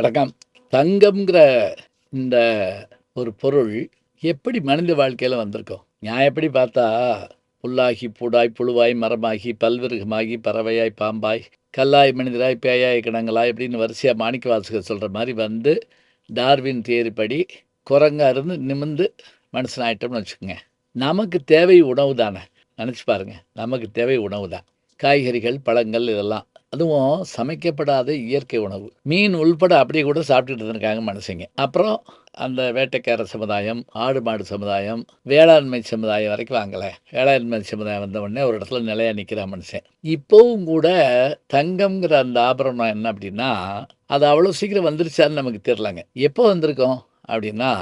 வணக்கம். தங்கம்ங்கிற இந்த ஒரு பொருள் எப்படி மனித வாழ்க்கையில வந்திருக்கும்? நான் எப்படி பார்த்தா, புல்லாகி, பூடாய், புழுவாய், மரமாகி, பல்விருகமாகி, பறவையாய், பாம்பாய், கல்லாய், மனிதராய், பேயாய், கிடங்கலாய் இப்படின்னு வரிசையா மாணிக்கவாசகர் சொல்ற மாரி வந்து, டார்வின் தியரி படி குரங்கா இருந்து நிமிர்ந்து மனுஷனாயிட்டோம்னு வச்சுக்கங்க. நமக்கு தேவை உணவு தானே! நெனச்சு பாருங்க. நமக்கு தேவை உணவு தான். காய்கறிகள், பழங்கள் இதெல்லாம். அதுவும் சமைக்கப்படாத இயற்கை உணவு. மீன் உள்பட அப்படியே கூட சாப்பிட்டுட்டு இருந்திருக்காங்க மனுஷங்க. அப்புறம் அந்த வேட்டைக்கார சமுதாயம், ஆடு மாடு சமுதாயம், வேளாண்மை சமுதாயம் வரைக்கும் வாங்கல. வேளாண்மை சமுதாயம் வந்த உடனே ஒரு இடத்துல நிலையா நிக்கிறான் மனுஷன். இப்பவும் கூட தங்கம்ங்கிற அந்த ஆபரணம் என்ன அப்படின்னா, அது அவ்வளோ சீக்கிரம் வந்துருச்சான்னு நமக்கு தெரியலங்க. எப்போ வந்திருக்கும் அப்படின்னா,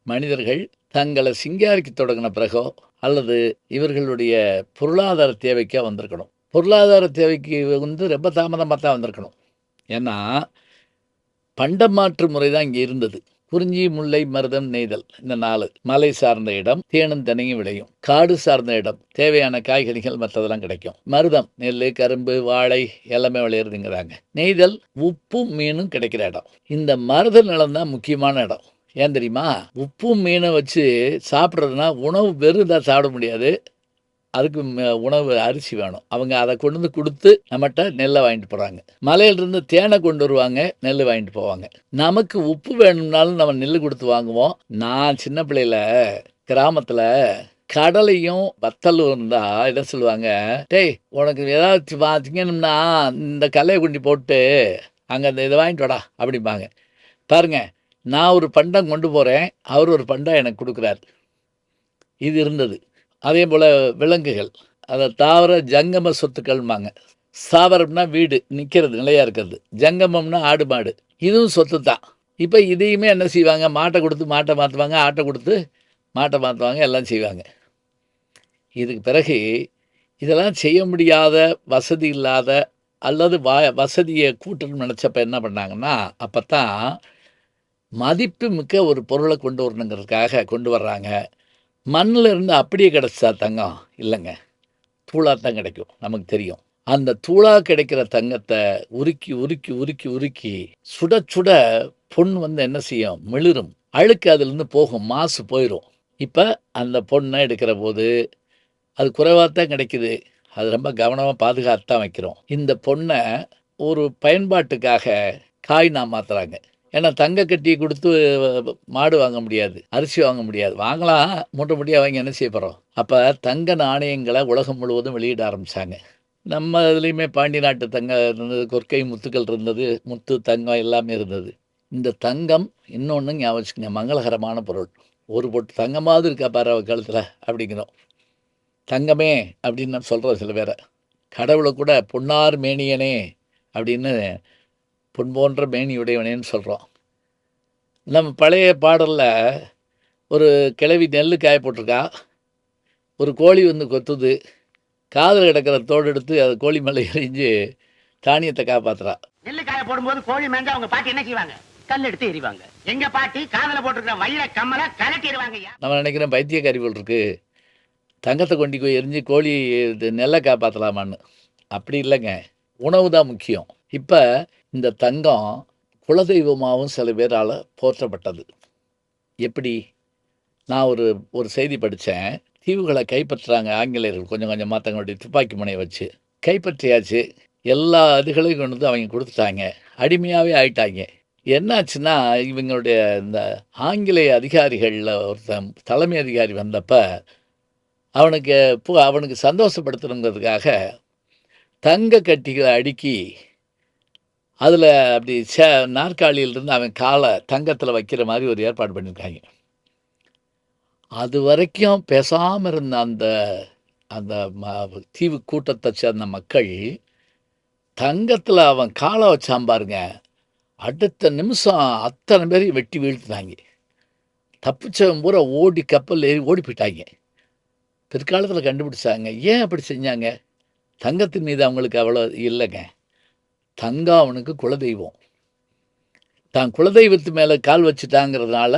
மனிதர்கள் தங்கள சிங்காரிக்கத் தொடங்குன பிறகோ, அல்லது இவர்களுடைய பொருளாதார தேவைக்கோ வந்திருக்கணும். பொருளாதார தேவைக்கு வந்து ரொம்ப தாமதமா தான் வந்திருக்கணும். ஏன்னா, பண்டமாற்று முறை தான் இங்க இருந்தது. குறிஞ்சி, முல்லை, மருதம், நெய்தல் இந்த 4. மலை சார்ந்த இடம், தேனும் தினையும் விளையும். காடு சார்ந்த இடம், தேவையான காய்கறிகள் மற்றதெல்லாம் கிடைக்கும். மருதம், நெல்லு, கரும்பு, வாழை எல்லாமே விளையிறதுங்கிறாங்க. நெய்தல், உப்பும் மீனும் கிடைக்கிற இடம். இந்த மருத நிலம் தான் முக்கியமான இடம். ஏன் தெரியுமா? உப்பும் மீனை வச்சு சாப்பிட்றதுனா உணவு வெறும் இதாக சாப்பிட முடியாது. அதுக்கு உணவு அரிசி வேணும். அவங்க அத கொண்டு வந்து குடுத்து நம்மட்ட நெல்ல வாங்கிட்டு போறாங்க. மலையிலிருந்து தேனை கொண்டு வருவாங்க, நெல்லு வாங்கிட்டு போவாங்க. நமக்கு உப்பு வேணும்னாலும் நம்ம நெல்லு குடுத்து வாங்குவோம். நான் சின்ன பிள்ளையில கிராமத்துல கடலையும் வத்தலும் இருந்தா என்ன சொல்லுவாங்க, "டேய் உனக்கு ஏதாவது திங்கணும்னா இந்த கடலைய கொண்டு போட்டு அங்க அந்த இத வாங்கிட்டு வாடா" அப்படிம்பாங்க. பாருங்க, நான் ஒரு பண்டம் கொண்டு போறேன். அவர் ஒரு பண்டம் எனக்கு குடுக்குறாரு. இது இருந்தது. அதேபோல விலங்குகள். அத தாவர ஜங்கம சொத்துக்கள்ம்பாங்க. ஸ்தாவரம்னா வீடு, நிக்கிறது, நிலையா இருக்கிறது. ஜங்கமம்னா ஆடு, மாடு. இதுவும் சொத்து தான். இப்ப இதையுமே என்ன செய்வாங்க, மாட்ட குடுத்து மாட்ட மாத்துவாங்க, ஆட்ட குடுத்து மாட்ட மாத்துவாங்க, எல்லாம் செய்வாங்க. இதுக்கு பிறகு இதெல்லாம் செய்ய முடியாத, வசதி இல்லாத அல்லது வசதிய கூட்டணும்னு நெனச்சப்ப என்ன பண்ணாங்கன்னா, அப்பத்தான் மதிப்பு மிக்க ஒரு பொருள கொண்டு வரணுங்கிறதுக்காக கொண்டு வர்றாங்க. மண்ணுல இருந்து அப்படியே கிடைச்சா தங்கம்? இல்லங்க. தூளா தான் கிடைக்கும். நமக்கு தெரியும். அந்த தூளா கிடைக்கிற தங்கத்த உருக்கி, உருக்கி, உருக்கி, உருக்கி சுட சுட பொன் வந்து என்ன செய்யும்? மிளிரும். அழுக்கு அதிலிருந்து போகும். மாசு போயிரும். இப்ப அந்த பொண்ண எடுக்கிறபோது, அது குறைவா தான் கிடைக்குது. அது ரொம்ப கவனமா பாதுகாத்து தான் வைக்கிறோம். இந்த பொண்ண ஒரு பயன்பாட்டுக்காக காயினா மாத்துறாங்க. ஏன்னா தங்க கட்டிய குடுத்து மாடு வாங்க முடியாது. அரிசி வாங்க முடியாது. வாங்கலாம், மூட்டை மூட்டையா வாங்கி என்ன செய்ய போறோம்? அப்ப தங்க நாணயங்கள உலகம் முழுவதும் வெளியிட ஆரம்பிச்சாங்க. நம்ம இதுலயுமே பாண்டி நாட்டு தங்கம் இருந்தது, கொற்கை முத்துக்கள் இருந்தது, முத்து, தங்கம் எல்லாமே இருந்தது. இந்த தங்கம் இன்னொன்னு ஞாபகம் வச்சுக்கங்க, மங்களகரமான பொருள். "ஒரு பொட்டு தங்கமாவது இருக்கா பாரு அவ கழுத்துல" அப்படிங்கிறோம். தங்கமே அப்படின்னு நான் சொல்றோம் சில பேர. கடவுள கூட "பொன்னார் மேனியனே" அப்படின்னு பொன் போன்ற மேனி உடையவனேன்னு சொல்றோம். நம்ம பழைய பாடல்ல ஒரு கிழவி நெல்லு காய போட்டிருக்கா. ஒரு கோழி வந்து கொத்துது. காதுல கிடக்கிற தோடு எடுத்து அது கோழி மேல எறிஞ்சு தானியத்த காப்பாத்துறா. நெல்லு காய போடும்போது கோழி மேஞ்சா அவங்க பாட்டி என்ன செய்வாங்க? கல் எடுத்து எறிவாங்க. எங்க பாட்டி காதுல போட்டிருக்கிற வைர கம்மல கலட்டி எறிவாங்க ஐயா. நம்ம நினைக்கிறோம் பைத்தியக்காரி போல் இருக்கு. தங்கத்த கொண்டு போய் எறிஞ்சு கோழி நெல்ல காப்பாத்தலாமான்னு. அப்படி இல்லங்க. உணவு தான் முக்கியம். இப்ப இந்த தங்கம் குலதெய்வமாவும் சில பேரால போற்றப்பட்டது. எப்படி? நான் ஒரு ஒரு செய்தி படிச்சேன். தீவுகள கைப்பற்றுறாங்க ஆங்கிலேயர்கள் கொஞ்சம் கொஞ்சமா தங்களுடைய துப்பாக்கி முனைய வச்சு. கைப்பற்றியாச்சு. எல்லா இதுகளையும் கொண்டு வந்து அவைங்க குடுத்துட்டாங்க. அடிமையாவே ஆயிட்டாய்ங்க. என்னாச்சுன்னா, இவங்களுடைய இந்த ஆங்கிலேய அதிகாரிகள்ல ஒருத்தன் தலைமை அதிகாரி வந்தப்ப, அவனுக்கு அவனுக்கு சந்தோஷப்படுத்தணுங்கிறதுக்காக தங்க கட்டிகள அடுக்கி, அதுல அப்படி நாற்காலியிலிருந்து அவன் கால தங்கத்துல வைக்கிற மாரி ஒரு ஏற்பாடு பண்ணியிருக்காய்ங்க. அதுவரைக்கும் பேசாம இருந்த அந்த அந்த தீவு கூட்டத்த சேர்ந்த மக்கள், தங்கத்துல அவன் கால வச்சான் பாருங்க, அடுத்த நிமிஷம் அத்தன பேரையும் வெட்டி வீழ்த்துனாய்ங்க. தப்பிச்சவன் பூரா ஓடி கப்பல்ல ஏறி ஓடி போய்ட்டாய்ங்க. பிற்காலத்துல கண்டுபிடிச்சாங்க. ஏன் அப்படி செஞ்சாங்க? தங்கத்தின் மீது அவங்களுக்கு அவ்வளோ இல்லங்க. தங்கம் அவனுக்கு குலதெய்வம். தான் குலதெய்வத்து மேல கால் வச்சுட்டாங்கிறதுனால,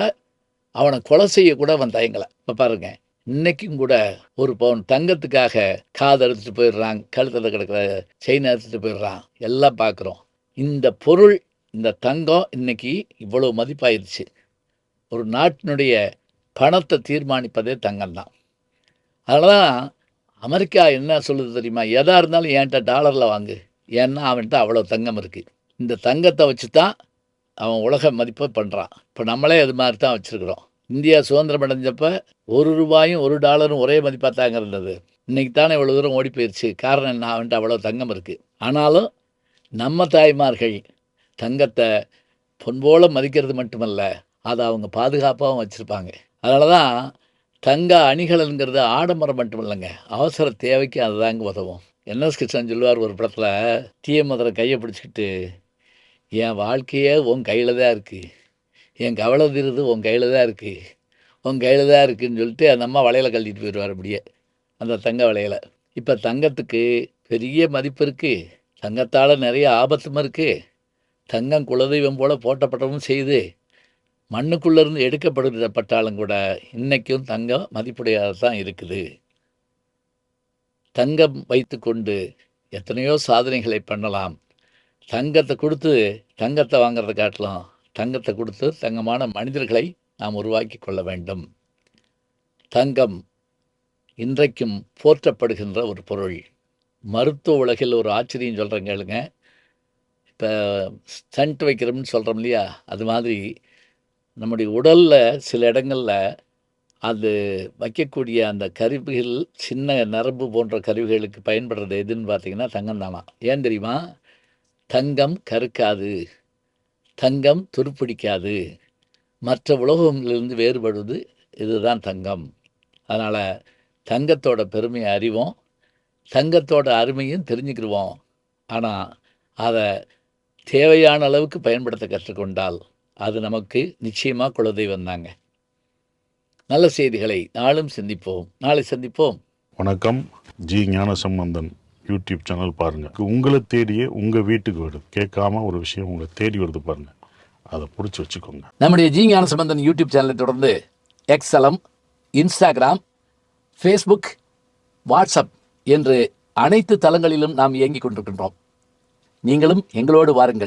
அவன கொலை செய்ய கூட அவன் தயங்கல. இப்ப பாருங்க. இன்னைக்கும் கூட ஒரு பவுன் தங்கத்துக்காக காத அறுத்துட்டு போயிடுறான். கழுத்துல கிடக்கிற செயின அறுத்துட்டு போயிடுறான். எல்லாம் பார்க்குறோம். இந்த பொருள் இந்த தங்கம் இன்னைக்கு இவ்வளோ மதிப்பாயிருச்சு. ஒரு நாட்டினுடைய பணத்தை தீர்மானிப்பதே தங்கம் தான். அதனால தான் அமெரிக்கா என்ன சொல்லுது தெரியுமா? எதா இருந்தாலும் என்கிட்ட டாலரில் வாங்கு. ஏன்னா அவன்கிட்ட அவ்வளோ தங்கம் இருக்குது. இந்த தங்கத்தை வச்சு தான் அவன் உலக மதிப்பை பண்ணுறான். இப்போ நம்மளே அது மாதிரி தான் வச்சுருக்குறோம். இந்தியா சுதந்திரம் அடைஞ்சப்போ $1 $1 ஒரே மதிப்பாக தாங்க இருந்தது. இன்றைக்கி தானே இவ்வளோ தூரம் ஓடி போயிடுச்சு. காரணம் என்ன? அவன்கிட்ட அவ்வளோ தங்கம் இருக்குது. ஆனாலும் நம்ம தாய்மார்கள் தங்கத்தை பொன்போல மதிக்கிறது மட்டுமல்ல, அதை அவங்க பாதுகாப்பாகவும் வச்சுருப்பாங்க. அதனால தான் தங்க அணிகலன்கிறது ஆடம்பரம் மட்டும் இல்லைங்க, அவசர தேவைக்கு அதுதாங்க உதவும். என்எஸ் கிருஷ்ணன் சொல்லுவார் ஒரு படத்தில், தீயமதுரை கையை பிடிச்சிக்கிட்டு, என் வாழ்க்கையே உன் கையில் தான் இருக்குது, என் கவலை தீருது உன் கையில் தான் இருக்குது, உன் கையில் தான் இருக்குதுன்னு சொல்லிட்டு அந்த அம்மா வளையலை கழட்டிட்டு போயிடுவார் அப்படியே, அந்த தங்க வளையலை. இப்போ தங்கத்துக்கு பெரிய மதிப்பு இருக்குது, தங்கத்தால் நிறைய ஆபத்தும் இருக்குது. தங்கம் குலதெய்வம் போல் போற்றப்படவும் செய்து மண்ணுக்குள்ளேருந்து எடுக்கப்பட்டாலும் கூட இன்றைக்கும் தங்கம் மதிப்புடையதாக தான் இருக்குது. தங்கம் வைத்து கொண்டு எத்தனையோ சாதனைகளை பண்ணலாம். தங்கத்தை கொடுத்து தங்கத்தை வாங்கிறத காட்டலாம், தங்கத்தை கொடுத்து தங்கமான மனிதர்களை நாம் உருவாக்கி கொள்ள வேண்டும். தங்கம் இன்றைக்கும் போற்றப்படுகின்ற ஒரு பொருள். மருத்துவ உலகில் ஒரு ஆச்சரியம் சொல்கிறேன் கேளுங்க. இப்போ ஸ்டண்ட் வைக்கிறோம்னு சொல்கிறோம் இல்லையா, அது மாதிரி நம்முடைய உடலில் சில இடங்களில் அது வைக்கக்கூடிய அந்த கருவிகள், சின்ன நரம்பு போன்ற கருவிகளுக்கு பயன்படுறது எதுன்னு பார்த்தீங்கன்னா தங்கம் தானா. ஏன் தெரியுமா? தங்கம் கருக்காது, தங்கம் துருப்பிடிக்காது, மற்ற உலோகங்களிலிருந்து வேறுபடுவது இதுதான் தங்கம். அதனால் தங்கத்தோட பெருமையை அறிவோம், தங்கத்தோட அருமையும் தெரிஞ்சுக்கிடுவோம். ஆனால் அதை தேவையான அளவுக்கு பயன்படுத்த கற்றுக்கொண்டால் அது நமக்கு நிச்சயமாக குலதெய்வம் தாங்க. நல்ல செய்திகளை நாளும் சிந்திப்போம், நாளை சந்திப்போம். வணக்கம். ஜி ஞானசம்பந்தன் யூடியூப் சேனல் பாருங்கள். உங்களை தேடியே உங்கள் வீட்டுக்கு வருது. கேட்காம ஒரு விஷயம் உங்களை தேடி வருது பாருங்கள், அதை பிடிச்சி வச்சுக்கோங்க. நம்முடைய ஜி ஞானசம்பந்தன் யூடியூப் சேனலை தொடர்ந்து எக்ஸலம், இன்ஸ்டாகிராம், ஃபேஸ்புக், வாட்ஸ்அப் என்று அனைத்து தளங்களிலும் நாம் இயங்கிக் கொண்டிருக்கின்றோம். நீங்களும் எங்களோடு வாருங்கள்.